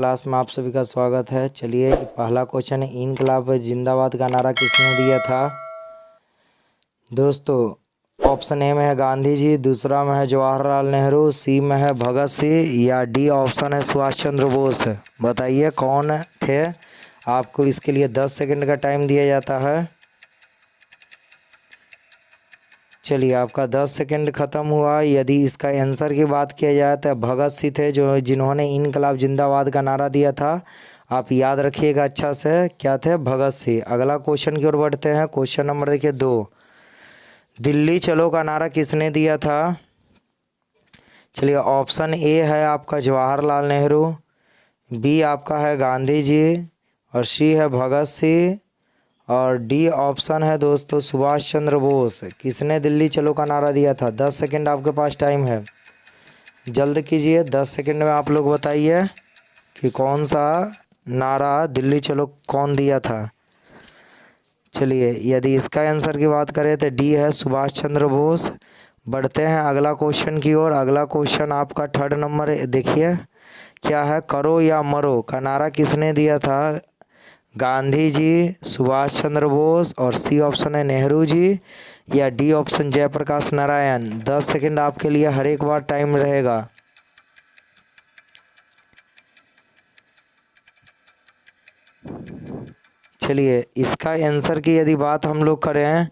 Class में आप सभी का स्वागत है। चलिए पहला क्वेश्चन है, इनकलाब जिंदाबाद का नारा किसने दिया था। दोस्तों ऑप्शन ए में है गांधी जी, दूसरा में है जवाहरलाल नेहरू, सी में है भगत सिंह या डी ऑप्शन है सुभाष चंद्र बोस। बताइए कौन थे। आपको इसके लिए 10 सेकंड का टाइम दिया जाता है। चलिए आपका 10 सेकंड ख़त्म हुआ। यदि इसका आंसर की बात किया जाए तो भगत सिंह थे जिन्होंने इनकलाब जिंदाबाद का नारा दिया था। आप याद रखिएगा अच्छा से, क्या थे, भगत सिंह। अगला क्वेश्चन की ओर बढ़ते हैं। क्वेश्चन नंबर देखिए 2, दिल्ली चलो का नारा किसने दिया था। चलिए ऑप्शन ए है आपका जवाहरलाल नेहरू, बी आपका है गांधी जी और सी है भगत सिंह और डी ऑप्शन है दोस्तों सुभाष चंद्र बोस। किसने दिल्ली चलो का नारा दिया था। 10 सेकंड आपके पास टाइम है, जल्द कीजिए। 10 सेकंड में आप लोग बताइए कि कौन सा नारा दिल्ली चलो कौन दिया था। चलिए यदि इसका आंसर की बात करें तो डी है सुभाष चंद्र बोस। बढ़ते हैं अगला क्वेश्चन की ओर। अगला क्वेश्चन आपका 3rd नंबर देखिए क्या है, करो या मरो का नारा किसने दिया था। गांधी जी, सुभाष चंद्र बोस और सी ऑप्शन है नेहरू जी या D option Jayaprakash Narayan. 10 second आपके लिए हर एक बार टाइम रहेगा। चलिए इसका आंसर की यदि बात हम लोग करें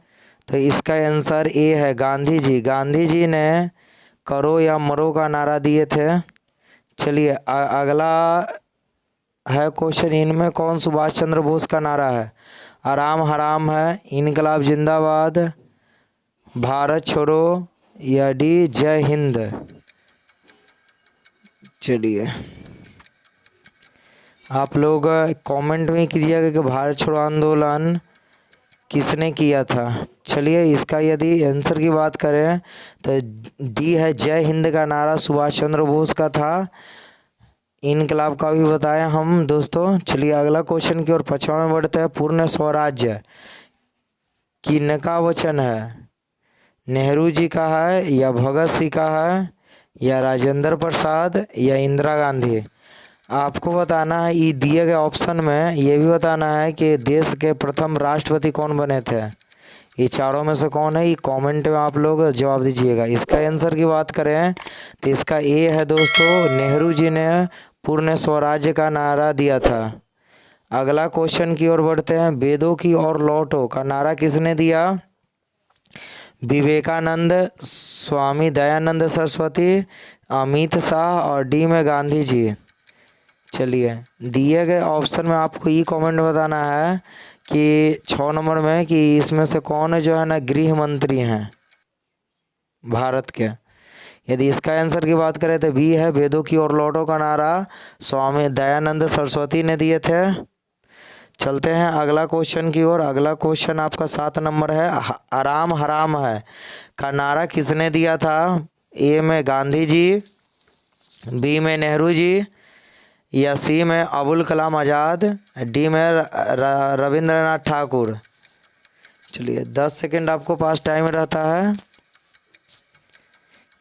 तो इसका आंसर ए है गांधी जी। गांधी जी ने करो या मरो का नारा दिए थे। चलिए अगला है क्वेश्चन, इनमें कौन सुभाष चंद्र बोस का नारा है। आराम हराम है, इनकलाब जिंदाबाद, भारत छोड़ो या डी जय हिंद। चलिए आप लोग कमेंट में कीजिएगा कि भारत छोड़ो आंदोलन किसने किया था। चलिए इसका यदि आंसर की बात करें तो डी है जय हिंद का नारा सुभाष चंद्र बोस का था। इनकलाब का भी बताया हम दोस्तों। चलिए अगला क्वेश्चन की ओर 5वां में बढ़ते हैं। पूर्ण स्वराज्य किनका वचन है। नेहरू जी का है या भगत सिंह का है या राजेंद्र प्रसाद या इंदिरा गांधी। आपको बताना है, ये दिए गए ऑप्शन में ये भी बताना है कि देश के प्रथम राष्ट्रपति कौन बने थे। ये चारों में से कौन है, ये कमेंट में आप लोग जवाब दीजिएगा। इसका आंसर की बात करें तो इसका ए है दोस्तों, नेहरू जी ने पूर्ण स्वराज्य का नारा दिया था। अगला क्वेश्चन की ओर बढ़ते हैं। वेदों की ओर लौटो का नारा किसने दिया। विवेकानंद, स्वामी दयानंद सरस्वती, अमित शाह और डी में गांधी जी। चलिए दिए गए ऑप्शन में आपको ये कमेंट बताना है कि 6 नंबर में कि इसमें से कौन जो है ना गृह मंत्री हैं भारत के। यदि इसका आंसर की बात करें तो बी है, वेदों की ओर लौटो का नारा स्वामी दयानंद सरस्वती ने दिए थे। चलते हैं अगला क्वेश्चन की ओर। अगला क्वेश्चन आपका 7 नंबर है, आराम हराम है का नारा किसने दिया था। ए में गांधी जी, बी में नेहरू जी या सी में अबुल कलाम आज़ाद, डी में रविंद्रनाथ ठाकुर। चलिए 10 सेकंड आपको पास टाइम रहता है।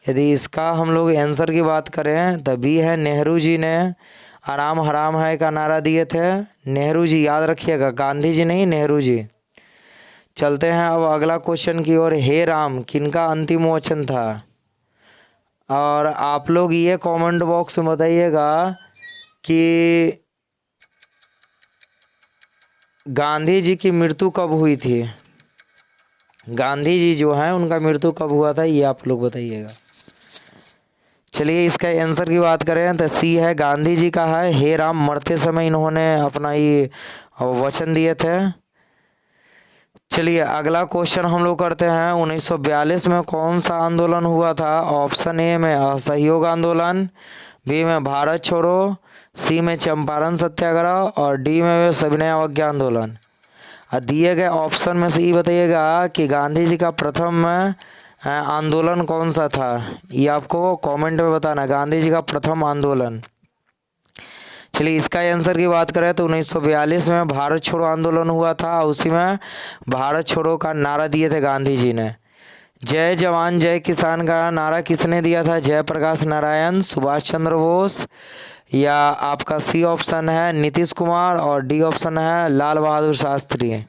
यदि इसका हम लोग आंसर की बात करें तो बी है, नेहरू जी ने आराम हराम है का नारा दिए थे। नेहरू जी याद रखिएगा, गांधी जी नहीं, नेहरू जी। चलते हैं अब अगला क्वेश्चन की ओर। हे राम किनका अंतिम वचन था। और आप लोग ये कमेंट बॉक्स में बताइएगा कि गांधी जी की मृत्यु कब हुई थी। गांधी जी जो हैं उनका मृत्यु कब हुआ था, ये आप लोग बताइएगा। चलिए इसका आंसर की बात करें तो सी है, गांधी जी का है। हे राम मरते समय इन्होंने अपना ये वचन दिए थे। चलिए अगला क्वेश्चन हम लोग करते हैं। 1942 में कौन सा आंदोलन हुआ था। ऑप्शन ए में असहयोग आंदोलन, बी में भारत छोड़ो, सी में चंपारण सत्याग्रह और डी में सविनय अवज्ञा आंदोलन। दिए गए ऑप्शन में से ये बताइएगा कि गांधी जी का प्रथम आंदोलन कौन सा था। ये आपको कमेंट में बताना, गांधी जी का प्रथम आंदोलन। चलिए इसका आंसर की बात करें तो 1942 में भारत छोड़ो आंदोलन हुआ था। उसी में भारत छोड़ो का नारा दिए थे गांधी जी ने। जय जवान जय किसान का नारा किसने दिया था। जयप्रकाश नारायण, सुभाष चंद्र बोस या आपका सी ऑप्शन है नीतीश कुमार और डी ऑप्शन है लाल बहादुर शास्त्री।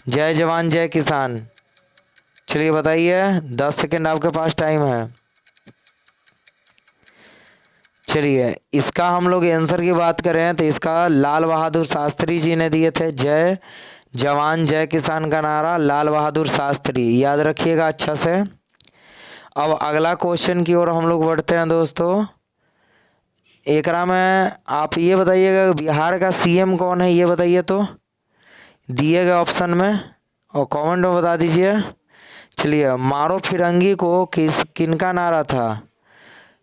जय जवान जय किसान। चलिए बताइए, 10 सेकेंड आपके पास टाइम है। चलिए इसका हम लोग आंसर की बात करें तो इसका लाल बहादुर शास्त्री जी ने दिए थे। जय जवान जय किसान का नारा लाल बहादुर शास्त्री, याद रखिएगा अच्छा से। अब अगला क्वेश्चन की ओर हम लोग बढ़ते हैं दोस्तों। एकरा में आप ये बताइएगा बिहार का सीएम कौन है, ये बताइए तो दिए गए ऑप्शन में और कमेंट में बता दीजिए। चलिए, मारो फिरंगी को किनका नारा था?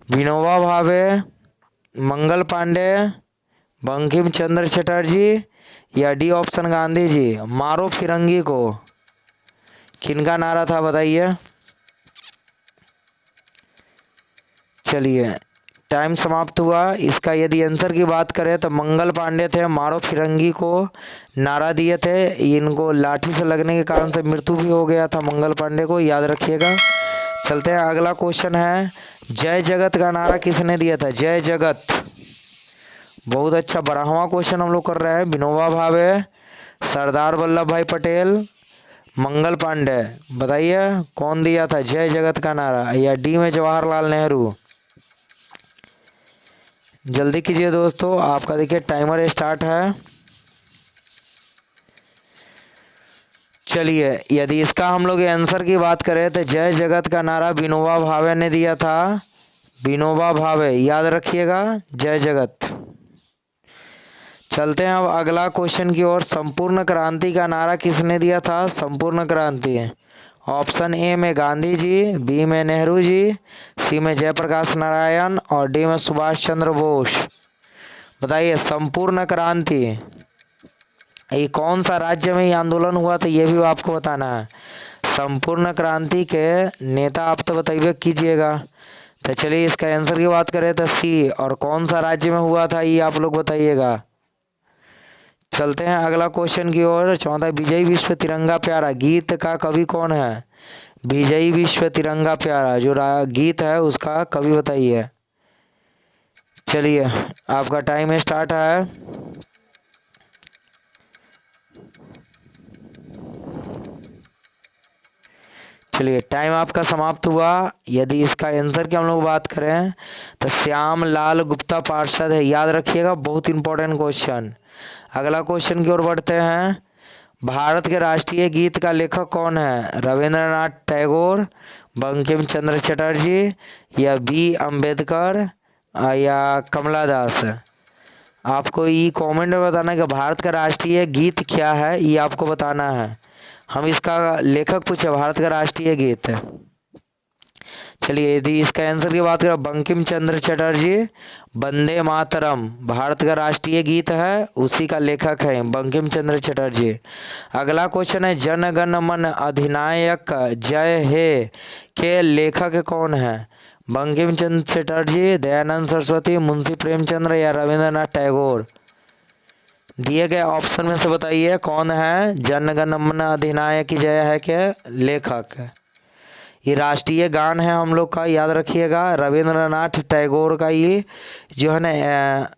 विनोबा भावे, मंगल पांडे, बंकिम चंद्र चटर्जी या डी ऑप्शन गांधी जी। मारो फिरंगी को किनका नारा था बताइए। चलिए टाइम समाप्त हुआ। इसका यदि आंसर की बात करें तो मंगल पांडे थे, मारो फिरंगी को नारा दिए थे। इनको लाठी से लगने के कारण से मृत्यु भी हो गया था मंगल पांडे को, याद रखिएगा। चलते हैं, अगला क्वेश्चन है जय जगत का नारा किसने दिया था? जय जगत, बहुत अच्छा 12वां क्वेश्चन हम लोग कर रहे हैं। विनोबा भावे, सरदार वल्लभ भाई पटेल, मंगल पांडे, बताइए कौन दिया था जय जगत का नारा? या डी में जवाहरलाल नेहरू? जल्दी कीजिए दोस्तों, आपका देखिए टाइमर स्टार्ट है। चलिए, यदि इसका हम लोग आंसर की बात करें तो जय जगत का नारा विनोबा भावे ने दिया था। विनोबा भावे, याद रखिएगा, जय जगत। चलते हैं अब अगला क्वेश्चन की ओर। संपूर्ण क्रांति का नारा किसने दिया था? संपूर्ण क्रांति, ऑप्शन ए में गांधी जी, बी में नेहरू जी, सी में जयप्रकाश नारायण और डी में सुभाष चंद्र बोस। बताइए संपूर्ण क्रांति ये कौन सा राज्य में ये आंदोलन हुआ था, ये भी आपको बताना है। संपूर्ण क्रांति के नेता आप तो बताइए कीजिएगा। तो चलिए इसका आंसर की बात करें तो सी, और कौन सा राज्य में हुआ था ये आप लोग बताइएगा। चलते हैं अगला क्वेश्चन की ओर। 14, विजयी विश्व तिरंगा प्यारा गीत का कवि कौन है? विजयी विश्व तिरंगा प्यारा जो गीत है उसका कवि बताइए। चलिए आपका टाइम स्टार्ट है। चलिए टाइम आपका समाप्त हुआ। यदि इसका आंसर की हम लोग बात करें तो श्याम लाल गुप्ता पार्षद है, याद रखिएगा, बहुत इंपॉर्टेंट क्वेश्चन। अगला क्वेश्चन की ओर बढ़ते हैं। भारत के राष्ट्रीय गीत का लेखक कौन है? रविंद्रनाथ टैगोर, बंकिम चंद्र चटर्जी या बी अम्बेडकर या कमला दास। आपको ये कमेंट में बताना है कि भारत का राष्ट्रीय गीत क्या है, ये आपको बताना है। हम इसका लेखक पूछे, भारत का राष्ट्रीय गीत। चलिए यदि इसका आंसर की बात करें, बंकिम चंद्र चटर्जी, वंदे मातरम भारत का राष्ट्रीय गीत है, उसी का लेखक है बंकिम चंद्र चटर्जी। अगला क्वेश्चन है जन गण मन अधिनायक जय हे के लेखक कौन है? बंकिम चंद्र चटर्जी, दयानंद सरस्वती, मुंशी प्रेमचंद्र या रविंद्रनाथ टैगोर। दिए गए ऑप्शन में से बताइए कौन है जन गण मन अधिनायक जय है के लेखक। ये राष्ट्रीय गान है हम लोग का, याद रखिएगा, रविंद्रनाथ टैगोर का ये जो है ना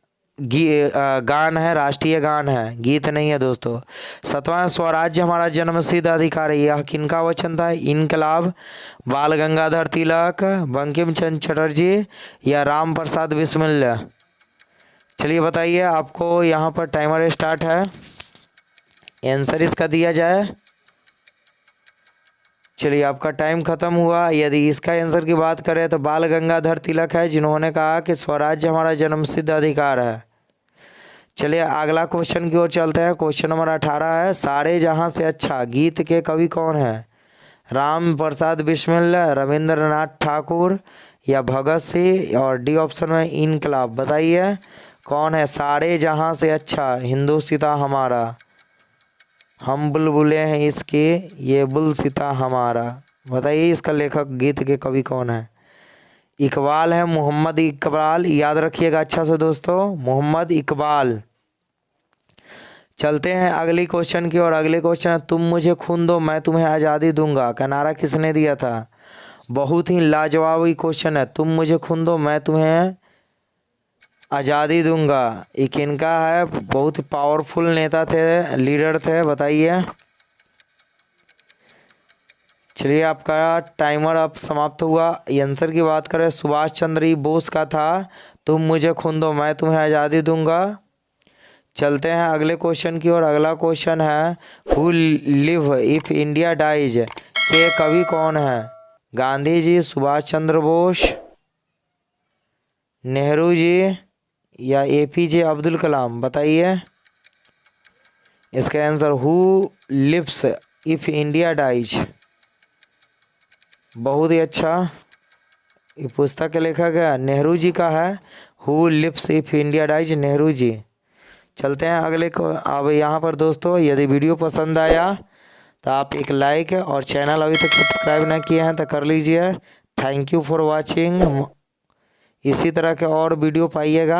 गान है, राष्ट्रीय गान है, गीत नहीं है दोस्तों। 7वां, स्वराज्य हमारा जन्मसिद्ध अधिकार है, यह किनका वचन था? इनकलाब बाल गंगाधर तिलक, बंकिम चंद्र चटर्जी या राम प्रसाद बिस्मिल। चलिए बताइए, आपको यहाँ पर टाइमर स्टार्ट है। आंसर इसका दिया जाए। चलिए आपका टाइम खत्म हुआ। यदि इसका आंसर की बात करें तो बाल गंगाधर तिलक है, जिन्होंने कहा कि स्वराज्य हमारा जन्मसिद्ध अधिकार है। चलिए अगला क्वेश्चन की ओर चलते हैं। क्वेश्चन नंबर 18 है, सारे जहां से अच्छा गीत के कवि कौन है? राम प्रसाद बिस्मिल, रविंद्रनाथ ठाकुर या भगत सिंह और डी ऑप्शन में इनकलाब। बताइए कौन है सारे जहां से अच्छा? हिंदुस्तान हमारा, हम बुलबुलें हैं इसके, ये बुलसिता हमारा। बताइए इसका लेखक गीत के कवि कौन है? इकबाल है, मोहम्मद इकबाल, याद रखिएगा अच्छा से दोस्तों, मोहम्मद इकबाल। चलते हैं अगली क्वेश्चन की और। अगले क्वेश्चन है, तुम मुझे खून दो मैं तुम्हें आज़ादी दूंगा का नारा किसने दिया था? बहुत ही लाजवाब क्वेश्चन है। तुम मुझे खून दो मैं तुम्हें आज़ादी दूंगा, ये किनका है? बहुत ही पावरफुल नेता थे, लीडर थे, बताइए। चलिए आपका टाइमर अब समाप्त हुआ। ये आंसर की बात करें सुभाष चंद्र बोस का था, तुम मुझे खून दो मैं तुम्हें आज़ादी दूंगा। चलते हैं अगले क्वेश्चन की ओर। अगला क्वेश्चन है who live if India dies के कवि कौन है? गांधी जी, सुभाष चंद्र बोस, नेहरू जी या एपीजे अब्दुल कलाम? बताइए इसका answer who lives if India dies. बहुत ही अच्छा। ये पुस्तक के लेखक है नेहरू जी का है, who lives if India dies, Nehru ji. चलते हैं अगले को। अब यहाँ पर दोस्तों यदि वीडियो पसंद आया तो आप एक लाइक और चैनल अभी तक सब्सक्राइब ना किए हैं तो कर लीजिए। Thank you for watching. इसी तरह के और वीडियो पाइएगा।